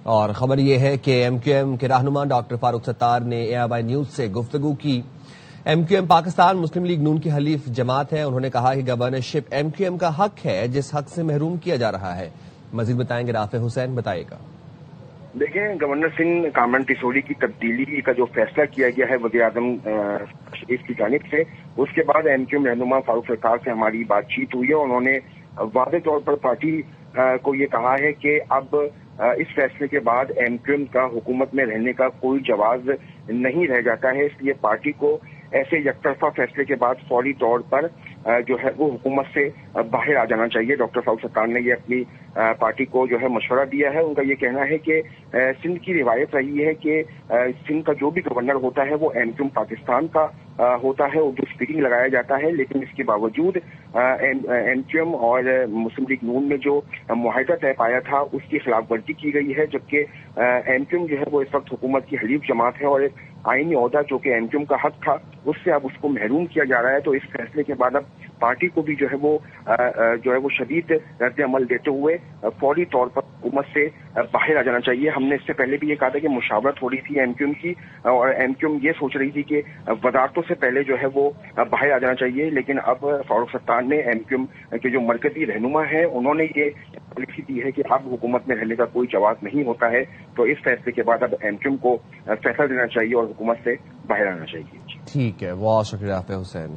اور خبر یہ ہے کہ ایم کیو ایم کے رہنما ڈاکٹر فاروق ستار نے AIY نیوز سے گفتگو کی۔ ایم کیو ایم پاکستان مسلم لیگ نون کی حلیف جماعت ہے۔ انہوں نے کہا کہ گورنرشپ ایم کیو ایم کا حق ہے جس حق سے محروم کیا جا رہا ہے۔ مزید بتائیں گے رافع حسین، بتائیے گا۔ دیکھیں، گورنر سنگھ کامران ٹیسوری کی تبدیلی کا جو فیصلہ کیا گیا ہے وزیر اعظم شریف کی جانب سے، اس کے بعد ایم کیو ایم رہنما فاروق ستار سے ہماری بات چیت ہوئی ہے۔ انہوں نے واضح طور پر پارٹی کو یہ کہا ہے کہ اب اس فیصلے کے بعد ایم کیو ایم کا حکومت میں رہنے کا کوئی جواز نہیں رہ جاتا ہے، اس لیے پارٹی کو ایسے یک طرفہ فیصلے کے بعد فوری طور پر جو ہے وہ حکومت سے باہر آ جانا چاہیے۔ ڈاکٹر فاروق ستار نے یہ اپنی پارٹی کو جو ہے مشورہ دیا ہے۔ ان کا یہ کہنا ہے کہ سندھ کی روایت رہی ہے کہ سندھ کا جو بھی گورنر ہوتا ہے وہ ایم کیو ایم پاکستان کا ہوتا ہے، اردو اسپیکنگ لگایا جاتا ہے، لیکن اس کے باوجود ایم کیو ایم اور مسلم لیگ نون میں جو معاہدہ طے پایا تھا اس کی خلاف ورزی کی گئی ہے، جبکہ ایم کیو ایم جو ہے وہ اس وقت حکومت کی حلیف جماعت ہے اور آئینی عہدہ جو کہ ایم کیو ایم کا حق تھا اس سے اب اس کو محروم کیا جا رہا ہے۔ تو اس فیصلے کے بعد اب پارٹی کو بھی جو ہے وہ شدید رد عمل دیتے ہوئے فوری طور پر حکومت سے باہر آ جانا چاہیے۔ ہم نے اس سے پہلے بھی یہ کہا تھا کہ مشاورت ہو رہی تھی ایم کیو ایم کی، اور ایم کیو ایم یہ سوچ رہی تھی کہ وزارتوں سے پہلے جو ہے وہ باہر آ جانا چاہیے، لیکن اب فاروق ستار نے ایم کیو ایم کے جو مرکزی رہنما ہیں انہوں نے یہ پالیسی دی ہے کہ اب حکومت میں رہنے کا کوئی جواز نہیں ہوتا ہے۔ تو اس فیصلے کے بعد اب ایم کیو ایم کو فیصلہ دینا چاہیے اور حکومت سے باہر آنا چاہیے۔ ٹھیک ہے، بہت شکریہ رافع حسین۔